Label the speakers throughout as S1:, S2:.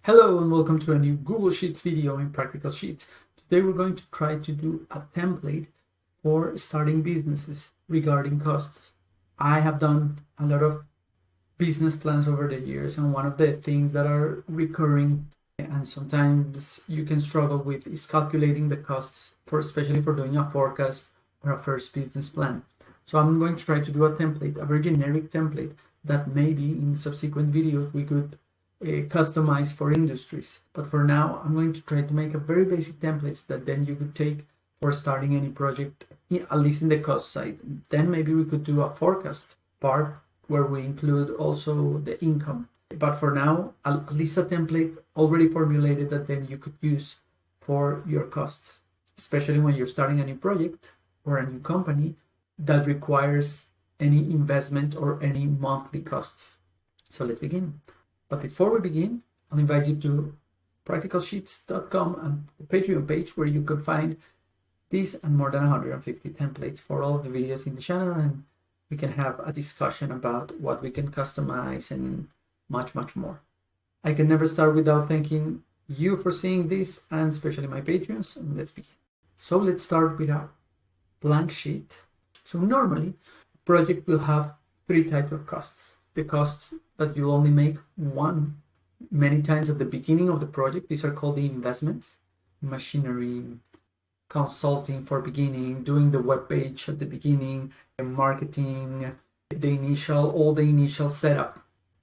S1: Hello and welcome to a new Google Sheets video in Practical Sheets. Today we're going to try to do a template for starting businesses regarding costs. I have done a lot of business plans over the years, and one of the things that are recurring and sometimes you can struggle with is calculating the costs, especially for doing a forecast or a first business plan. So I'm going to try to do a template, a very generic template that maybe in subsequent videos we could customized for industries. But for now, I'm going to try to make a very basic templates that then you could take for starting any project, at least in the cost side. Then maybe we could do a forecast part where we include also the income. But for now, at least a template already formulated that then you could use for your costs, especially when you're starting a new project or a new company that requires any investment or any monthly costs. So let's begin. But before we begin, I'll invite you to practicalsheets.com and the Patreon page where you can find these and more than 150 templates for all of the videos in the channel, and we can have a discussion about what we can customize and much more. I can never start without thanking you for seeing this, and especially my Patreons. And let's begin. So let's start with a blank sheet. So normally, a project will have three types of costs. The costs that you'll only make one many times at the beginning of the project. These are called the investments: machinery, consulting for beginning, doing the web page at the beginning, marketing, all the initial setup.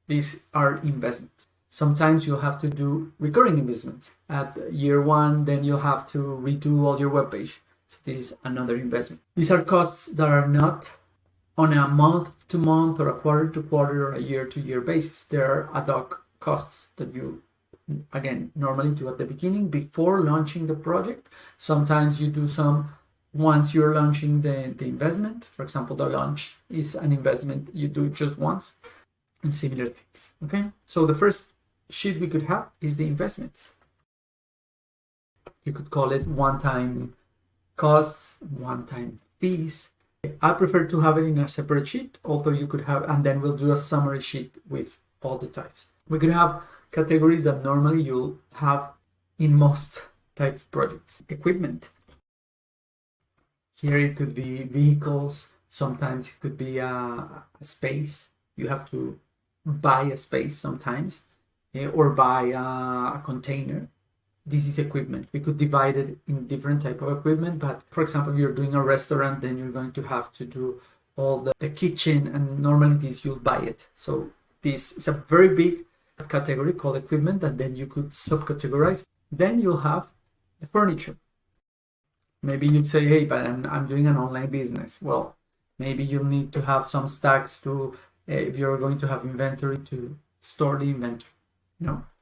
S1: These are investments. Sometimes you'll have to do recurring investments. At year one, then you'll have to redo all your web page. So this is another investment. These are costs that are not on a month-to-month or a quarter-to-quarter or a year-to-year basis. There are ad hoc costs that you, again, normally do at the beginning before launching the project. Sometimes you do some once you're launching the investment. For example, the launch is an investment you do just once, and similar things. Okay, so the first sheet we could have is the investments. You could call it one-time costs, one-time fees. I prefer to have it in a separate sheet, although you could have, and then we'll do a summary sheet with all the types. We could have categories that normally you'll have in most type of projects. Equipment. Here it could be vehicles. Sometimes it could be a space. You have to buy a space sometimes, or buy a container. This is equipment. We could divide it in different type of equipment, but for example, if you're doing a restaurant, then you're going to have to do all the kitchen, and normally this you'll buy it. So this is a very big category called equipment that then you could subcategorize. Then you'll have the furniture. Maybe you'd say, hey, but I'm doing an online business. Well, maybe you'll need to have some stacks to, if you're going to have inventory, to store the inventory.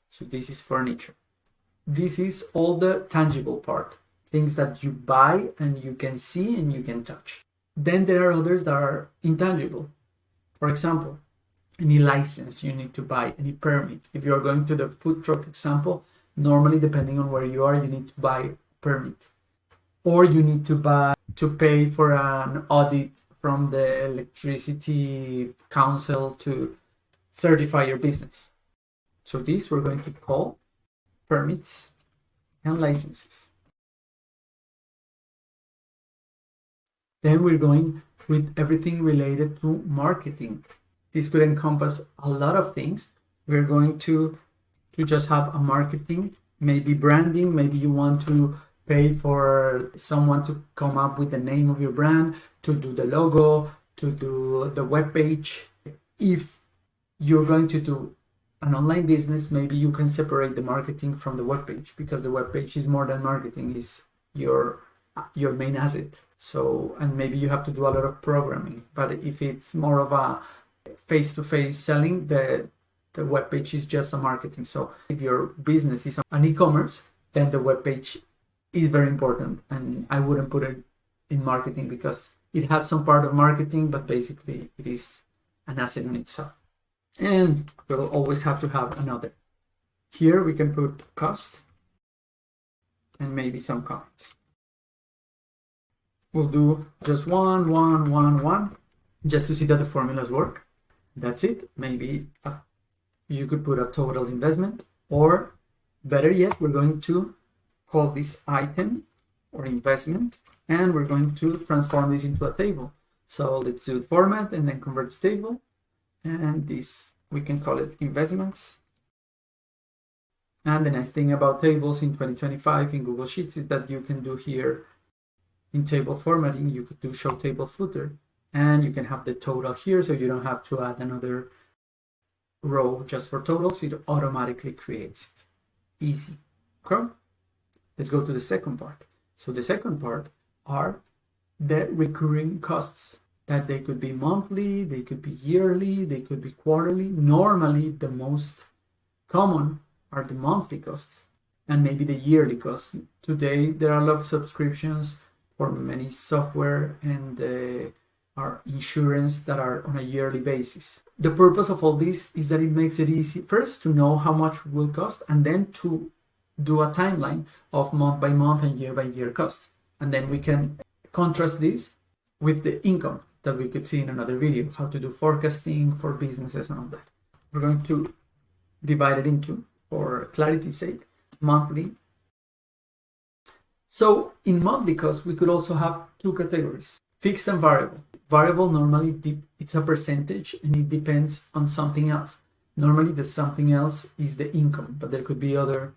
S1: So this is furniture. This is all the tangible part, things that you buy and you can see and you can touch. Then there are others that are intangible. For example, any license you need to buy, any permit. If you're going to the food truck example, normally depending on where you are, you need to buy a permit. Or you need to pay for an audit from the electricity council to certify your business. So these we're going to call permits and licenses. Then we're going with everything related to marketing. This could encompass a lot of things. We're going to just have a marketing, maybe branding. Maybe you want to pay for someone to come up with the name of your brand, to do the logo, to do the web page. If you're going to do an online business, maybe you can separate the marketing from the web page, because the web page is more than marketing, is your main asset. So, and maybe you have to do a lot of programming. But if it's more of a face-to-face selling, the web page is just a marketing. So if your business is an e-commerce, then the web page is very important, and I wouldn't put it in marketing because it has some part of marketing, but basically it is an asset in itself. And we'll always have to have another. Here we can put cost and maybe some comments. We'll do just one, just to see that the formulas work. That's it. Maybe you could put a total investment, or Better yet, we're going to call this item or investment, and we're going to transform this into a table. So let's do format and then convert to table. And this, we can call it investments. And the nice thing about tables in 2025 in Google Sheets is that you can do here in table formatting, you could do show table footer, and you can have the total here, so you don't have to add another row just for totals. It automatically creates it. Easy. Okay? Let's go to the second part. So the second part are the recurring costs, that they could be monthly, they could be yearly, they could be quarterly. Normally, the most common are the monthly costs and maybe the yearly costs. Today, there are a lot of subscriptions for many software and our insurance that are on a yearly basis. The purpose of all this is that it makes it easy first to know how much it will cost, and then to do a timeline of month by month and year by year cost. And then we can contrast this with the income that we could see in another video, how to do forecasting for businesses and all that. We're going to divide it into, for clarity's sake, monthly. So in monthly costs, we could also have two categories, fixed and variable. Variable normally it's a percentage and it depends on something else. Normally the something else is the income, but there could be other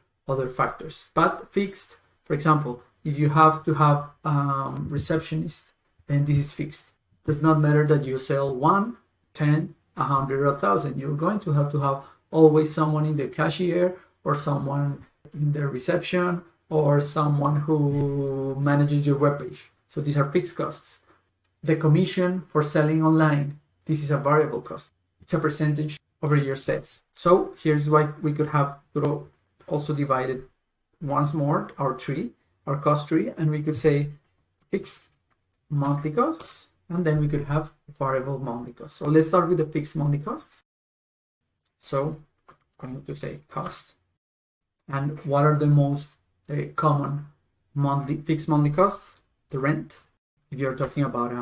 S1: factors. But fixed, for example, if you have to have receptionist, then this is fixed. Does not matter that you sell 1, 10, 100, or 1,000. You're going to have always someone in the cashier, or someone in the reception, or someone who manages your webpage. So these are fixed costs. The commission for selling online, this is a variable cost. It's a percentage over your sales. So here's why we could have also divided once more our cost tree, and we could say fixed monthly costs, and then we could have variable monthly costs. So let's start with the fixed monthly costs. So I'm going to say cost. And what are the most common fixed monthly costs? The rent, if you're talking about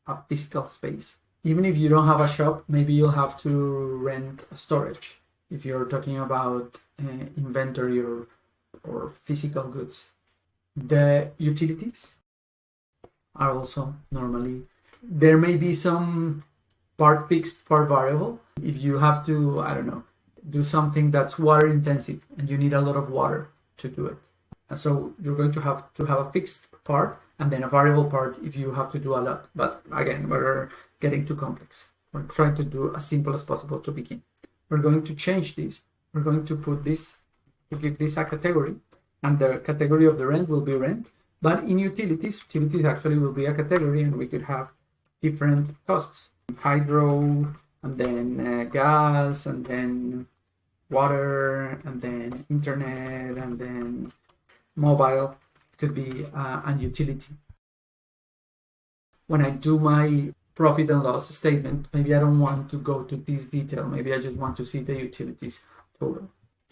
S1: a physical space. Even if you don't have a shop, maybe you'll have to rent a storage. If you're talking about inventory or physical goods. The utilities are also normally, there may be some part fixed, part variable. If you have to, I don't know, do something that's water intensive and you need a lot of water to do it. And so you're going to have a fixed part and then a variable part if you have to do a lot. But again, we're getting too complex. We're trying to do as simple as possible to begin. We're going to change this. We're going to put this, to give this a category, and the category of the rent will be rent. But in utilities actually will be a category, and we could have different costs. Hydro, and then gas, and then water, and then internet, and then mobile. Could be an utility. When I do my profit and loss statement, maybe I don't want to go to this detail. Maybe I just want to see the utilities total.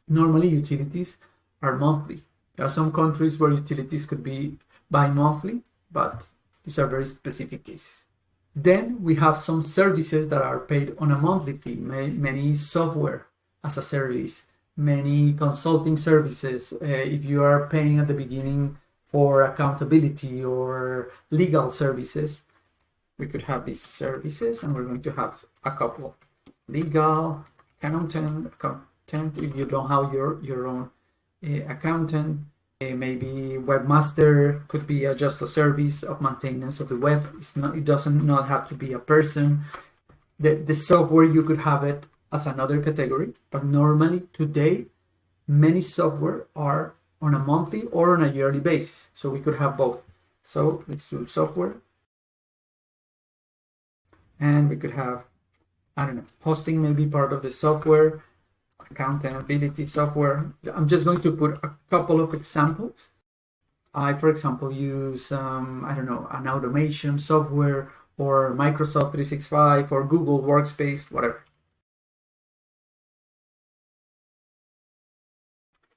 S1: Normally utilities are monthly. There are some countries where utilities could be bi-monthly, but these are very specific cases. Then we have some services that are paid on a monthly fee, many software as a service, many consulting services. If you are paying at the beginning for accountability or legal services, we could have these services, and we're going to have a couple. Legal, accountant. If you don't have your own accountant, maybe webmaster could be just a service of maintenance of the web. It doesn't not have to be a person. The software, you could have it as another category, but normally today many software are on a monthly or on a yearly basis, so we could have both. So let's do software, and we could have, I don't know, hosting may be part of the software, accountability software. I'm just going to put a couple of examples. I, for example, use, I don't know, an automation software, or Microsoft 365, or Google Workspace, whatever.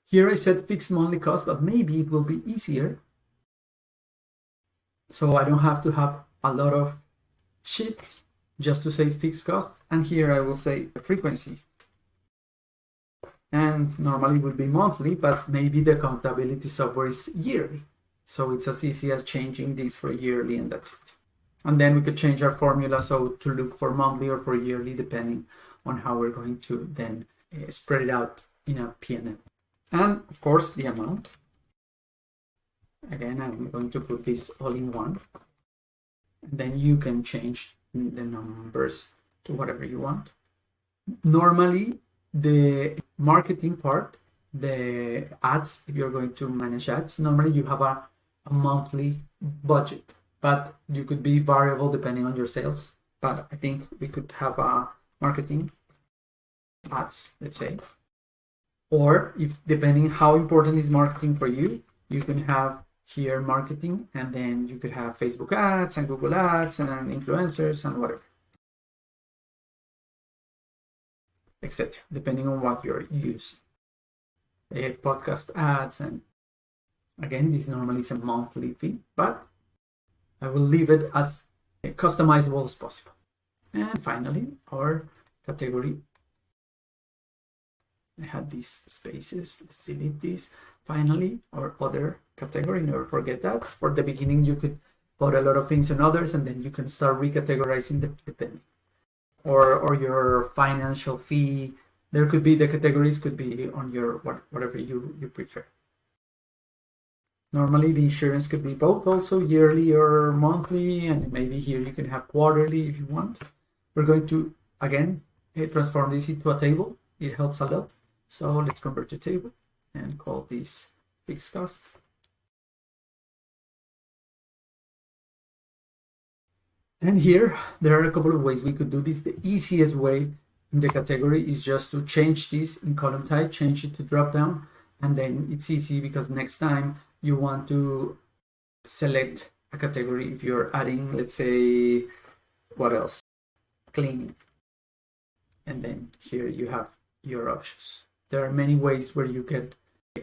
S1: Here I said fixed monthly cost, but maybe it will be easier, so I don't have to have a lot of sheets just to say fixed cost. And here I will say frequency. And normally it would be monthly, but maybe the accountability software is yearly. So it's as easy as changing this for yearly, and that's it. And then we could change our formula so to look for monthly or for yearly, depending on how we're going to then spread it out in a P&L. And of course, the amount. Again, I'm going to put this all in one. And then you can change the numbers to whatever you want. Normally, the marketing part, the ads, if you're going to manage ads, normally you have a monthly budget, but you could be variable depending on your sales. But I think we could have a marketing ads, let's say. Or if depending how important is marketing for you, you can have here marketing, and then you could have Facebook ads and Google ads and influencers and whatever, etc., depending on what you're using. Podcast ads, and again, this normally is a monthly fee, but I will leave it as customizable as possible. And finally, our category. I had these spaces, let's delete these. Finally, our other category, never forget that. For the beginning, you could put a lot of things in others, and then you can start recategorizing depending. Or your financial fee. There could be, the categories could be on your whatever you prefer. Normally the insurance could be both, also yearly or monthly, and maybe here you can have quarterly if you want. We're going to again transform this into a table. It helps a lot. So let's convert to table and call these fixed costs. And here, there are a couple of ways we could do this. The easiest way in the category is just to change this in column type, change it to drop down, and then it's easy because next time you want to select a category, if you're adding, let's say, what else? Cleaning. And then here you have your options. There are many ways where you can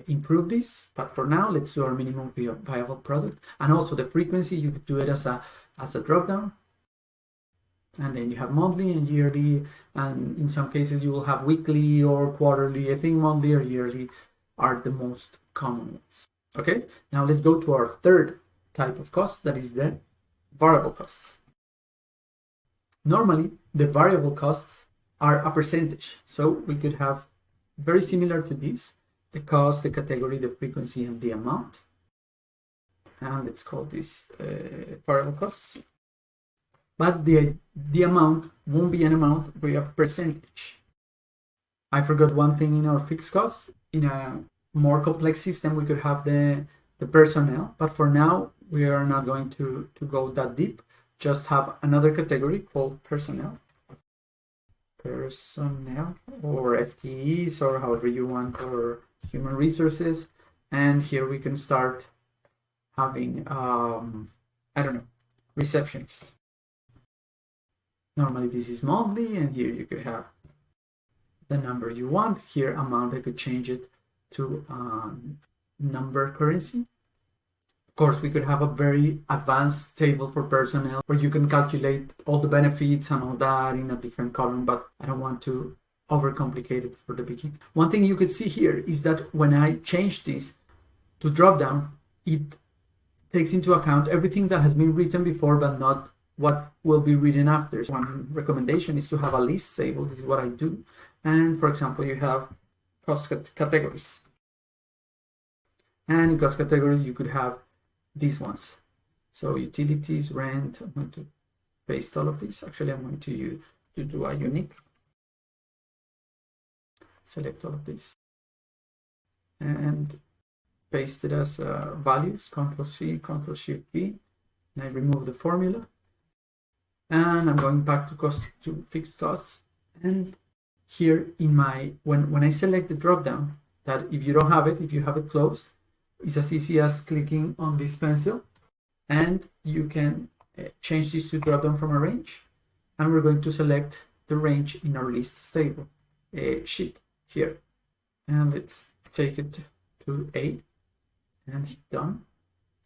S1: improve this, but for now, let's do our minimum viable product. And also the frequency, you could do it as a drop down. And then you have monthly and yearly, and in some cases you will have weekly or quarterly. I think monthly or yearly are the most common ones. Okay, now let's go to our third type of cost, that is the variable costs. Normally, the variable costs are a percentage. So we could have very similar to this, the cost, the category, the frequency, and the amount. And let's call this variable costs. But the amount won't be an amount, it will be a percentage. I forgot one thing in our fixed costs. In a more complex system, we could have the personnel, but for now, we are not going to go that deep. Just have another category called personnel. Personnel, or FTEs, or however you want, or human resources. And here we can start having, I don't know, receptionists. Normally this is monthly, and here you could have the number you want. Here amount, I could change it to number currency. Of course, we could have a very advanced table for personnel where you can calculate all the benefits and all that in a different column, but I don't want to overcomplicate it for the beginning. One thing you could see here is that when I change this to drop down, it takes into account everything that has been written before, but not what will be written after. One recommendation is to have a list table. This is what I do. And for example, you have cost categories. And in cost categories, you could have these ones. So utilities, rent. I'm going to paste all of these. Actually, I'm going to do a unique. Select all of these and paste it as values. Ctrl+C, Ctrl+Shift+V, and I remove the formula. And I'm going back to fixed costs. And here in my, when I select the dropdown, that if you don't have it, if you have it closed, it's as easy as clicking on this pencil, and you can change this to dropdown from a range. And we're going to select the range in our list table sheet here. And let's take it to A and hit done.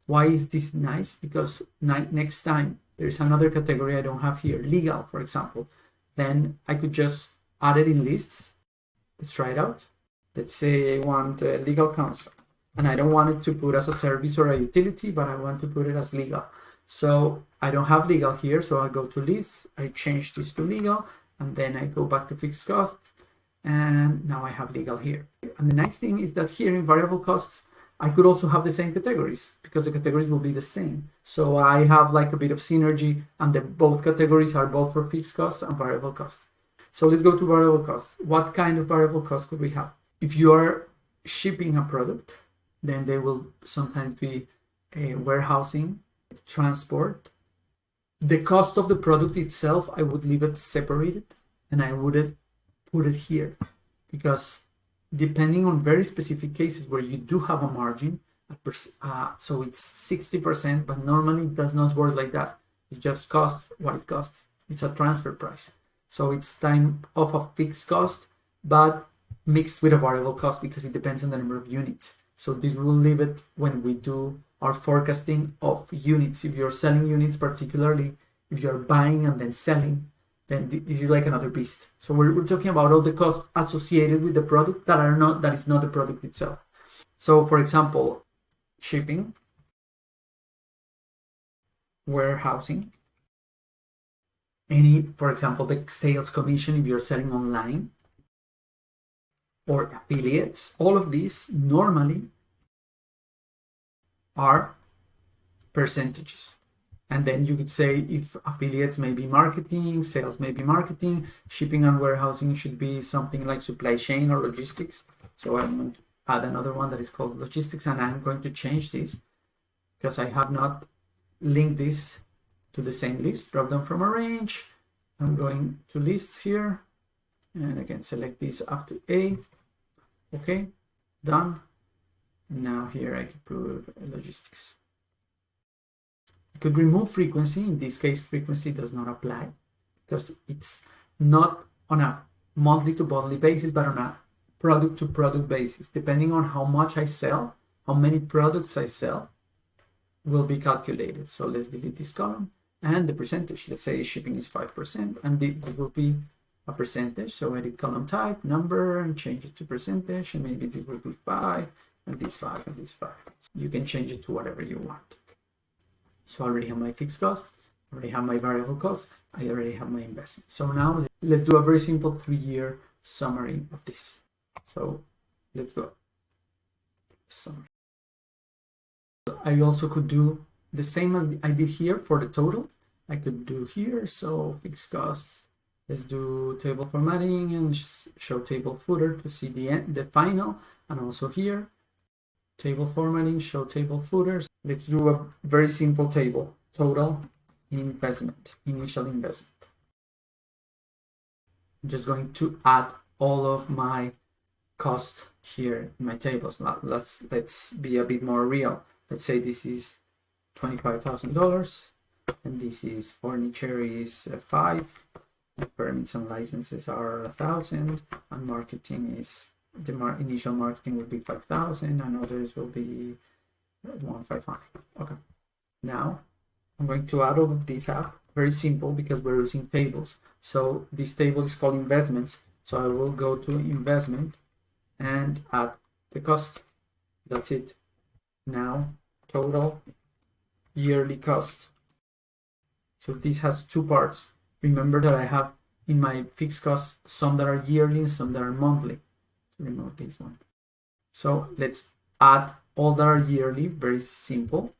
S1: Why is this nice? Because next time there's another category I don't have here, legal, for example, then I could just add it in lists. Let's try it out. Let's say I want legal counsel, and I don't want it to put as a service or a utility, but I want to put it as legal. So I don't have legal here, so I go to lists, I change this to legal, and then I go back to fixed costs, and now I have legal here. And the nice thing is that here in variable costs, I could also have the same categories because the categories will be the same. So I have like a bit of synergy, and both categories are both for fixed costs and variable costs. So let's go to variable costs. What kind of variable costs could we have? If you are shipping a product, then there will sometimes be a warehousing, transport. The cost of the product itself, I would leave it separated, and I wouldn't put it here, because depending on very specific cases where you do have a margin, so it's 60%, but normally it does not work like that. It just costs what it costs. It's a transfer price. So it's time of a fixed cost, but mixed with a variable cost because it depends on the number of units. So this will leave it when we do our forecasting of units. If you're selling units, particularly if you're buying and then selling, then this is like another beast. So we're talking about all the costs associated with the product that is not the product itself. So for example, shipping, warehousing, for example, the sales commission if you're selling online, or affiliates, all of these normally are percentages. And then you could say if affiliates may be marketing, sales may be marketing, shipping and warehousing should be something like supply chain or logistics. So I'm going to add another one that is called logistics, and I'm going to change this because I have not linked this to the same list. Drop down from a range. I'm going to lists here, and again select this up to A. Okay, done. And now here I can put logistics. I could remove frequency. In this case, frequency does not apply because it's not on a monthly to monthly basis, but on a product to product basis. Depending on how much I sell, how many products I sell, will be calculated. So let's delete this column, and the percentage. Let's say shipping is 5%, and it will be a percentage. So edit column type, number, and change it to percentage, and maybe it will be 5, and this 5, and this 5. You can change it to whatever you want. So I already have my fixed cost, I already have my variable cost, I already have my investment. So now let's do a very simple 3-year summary of this. So let's go. Summary. I also could do the same as I did here for the total. I could do here, so fixed costs. Let's do table formatting and show table footer to see the final, and also here, table formatting, show table footers. Let's do a very simple table, total investment, initial investment. I'm just going to add all of my cost here in my tables. Now let's be a bit more real. Let's say this is $25,000, and this is furniture is 5. Permits and licenses are 1,000, and marketing is initial marketing will be 5,000, and others will be 1,500. Okay. Now I'm going to add all of these up. Very simple because we're using tables. So this table is called investments. So I will go to investment and add the cost. That's it. Now total yearly cost. So this has 2 parts. Remember that I have in my fixed costs some that are yearly and some that are monthly. Remove this one. So let's add all that are yearly. Very simple.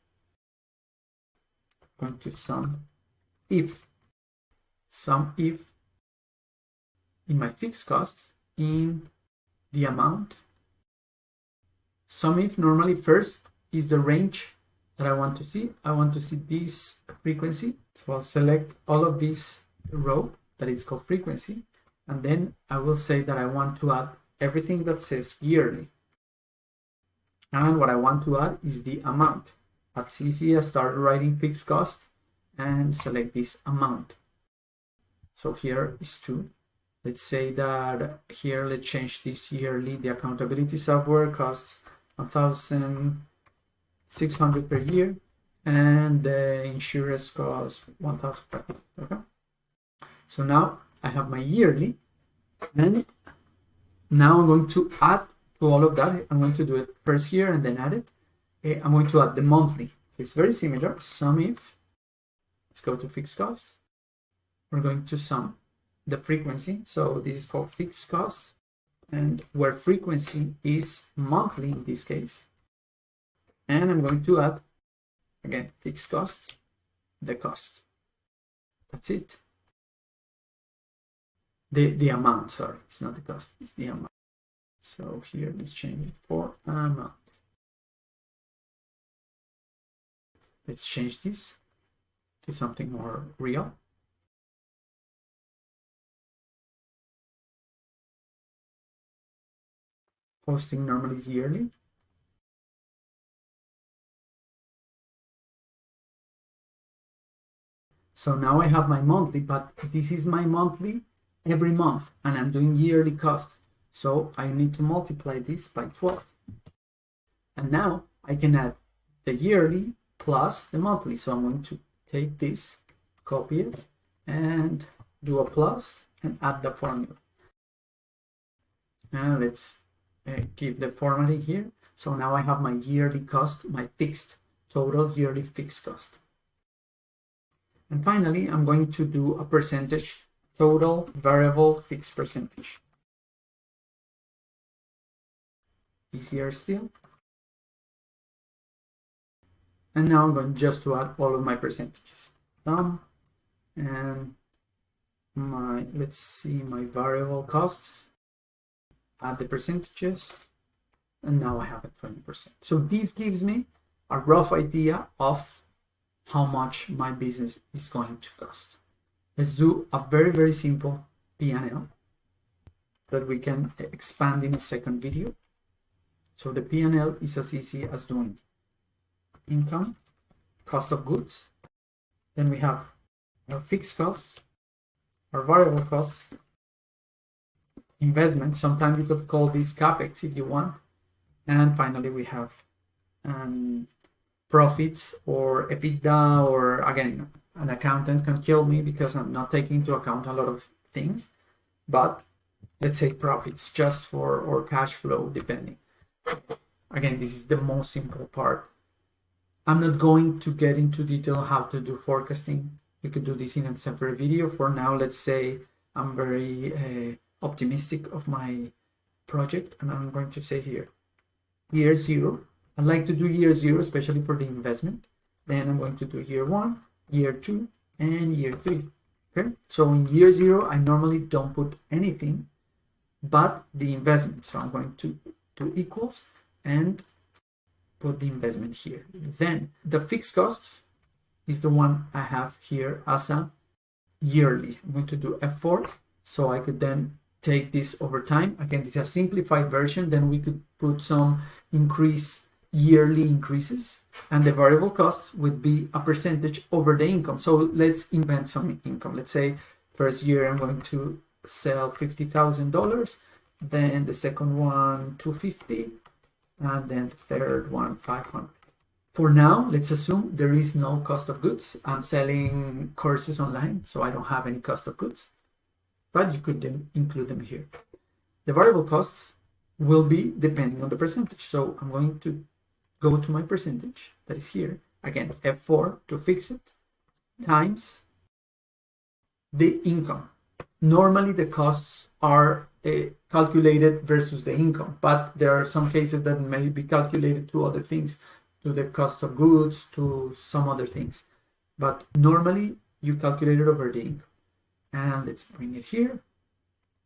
S1: I'm going to sum if in my fixed costs in the amount. Sum if normally first is the range that I want to see. I want to see this frequency. So I'll select all of this row that is called frequency, and then I will say that I want to add everything that says yearly, and what I want to add is the amount. That's easy. I start writing fixed cost and select this amount. So here is 2. Let's say that here, let's change this yearly. The accountability software costs 1,600 per year, and the insurance costs 1,500. Okay. So now I have my yearly, and now I'm going to add to all of that, I'm going to do it first here and then add it. I'm going to add the monthly. So it's very similar. Sum if. Let's go to fixed costs. We're going to sum the frequency. So this is called fixed costs, and where frequency is monthly in this case. And I'm going to add, again, fixed costs, the cost. That's it. The amount, sorry, it's not the cost, it's the amount. So here, let's change it for amount. Let's change this to something more real. Posting normally is yearly. So now I have my monthly, but this is my monthly every month, and I'm doing yearly cost. So I need to multiply this by 12. And now I can add the yearly plus the monthly. So I'm going to take this, copy it, and do a plus and add the formula. And let's give the formatting here. So now I have my yearly cost, my fixed total yearly fixed cost. And finally, I'm going to do a percentage, total variable fixed percentage. Easier still. And now I'm going just to add all of my percentages. Sum and my, let's see, my variable costs. Add the percentages. And now I have a 20%. So this gives me a rough idea of how much my business is going to cost. Let's do a very, very simple P&L that we can expand in a second video. So the P&L is as easy as doing income, cost of goods. Then we have our fixed costs, our variable costs, investment. Sometimes you could call this CapEx if you want. And finally, we have profits or EBITDA, or again, an accountant can kill me because I'm not taking into account a lot of things, but let's say profits just for, or cash flow, depending. Again, this is the most simple part. I'm not going to get into detail how to do forecasting. You could do this in a separate video. For now, let's say I'm very optimistic of my project, and I'm going to say here, year 0. I like to do year 0, especially for the investment. Then I'm going to do year 1, year 2, and year 3. Okay, so in year 0, I normally don't put anything but the investment. So I'm going to do equals and put the investment here. Then the fixed cost is the one I have here as a yearly. I'm going to do F4, so I could then take this over time. Again, this is a simplified version. Then we could put some yearly increases, and the variable costs would be a percentage over the income. So let's invent some income. Let's say first year I'm going to sell $50,000, then the second one $250,000, and then the third one $500,000. For now, let's assume there is no cost of goods. I'm selling courses online, so I don't have any cost of goods, but you could then include them here. The variable costs will be depending on the percentage. So I'm going to go to my percentage that is here. Again, F4 to fix it, times the income. Normally the costs are calculated versus the income, but there are some cases that may be calculated to other things, to the cost of goods, to some other things. But normally you calculate it over the income. And let's bring it here.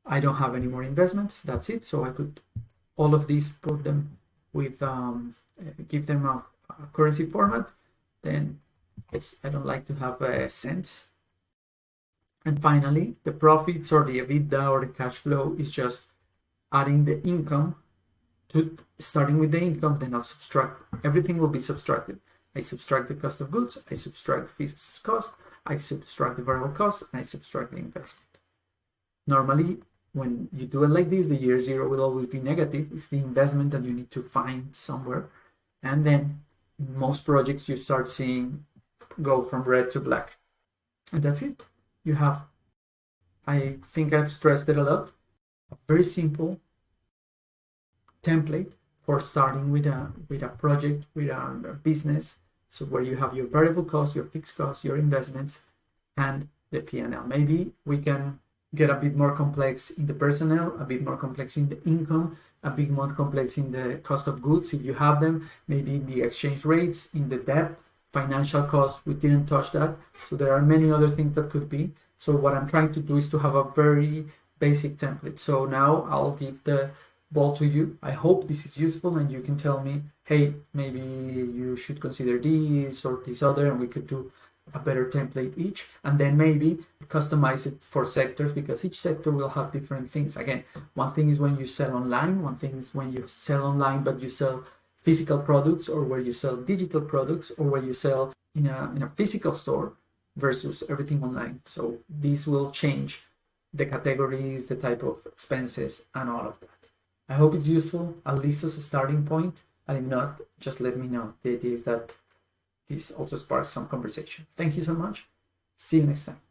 S1: I don't have any more investments. That's it. So I could all of these put them with give them a currency format. Then I don't like to have cents. And finally, the profits or the EBITDA or the cash flow is just adding the income to starting with the income. Then I'll subtract. Everything will be subtracted. I subtract the cost of goods. I subtract the fixed cost. I subtract the variable cost, and I subtract the investment. Normally, when you do it like this, the year 0 will always be negative. It's the investment that you need to find somewhere. And then in most projects, you start seeing go from red to black. And that's it. You have, I think I've stressed it a lot, a very simple template for starting with a project, with a business. So where you have your variable costs, your fixed costs, your investments, and the P&L. Maybe we can get a bit more complex in the personnel, a bit more complex in the income, a bit more complex in the cost of goods if you have them, maybe in the exchange rates, in the debt, financial costs. We didn't touch that. So there are many other things that could be. So what I'm trying to do is to have a very basic template. So now I'll give the ball to you. I hope this is useful and you can tell me, hey, maybe you should consider this or this other, and we could do a better template each, and then maybe customize it for sectors, because each sector will have different things. Again, one thing is when you sell online, one thing is when you sell online but you sell physical products, or where you sell digital products, or where you sell in a physical store versus everything online. So this will change the categories, the type of expenses, and all of that. I hope it's useful, at least as a starting point, and if not, just let me know. The idea is that this also sparks some conversation. Thank you so much. See you next time.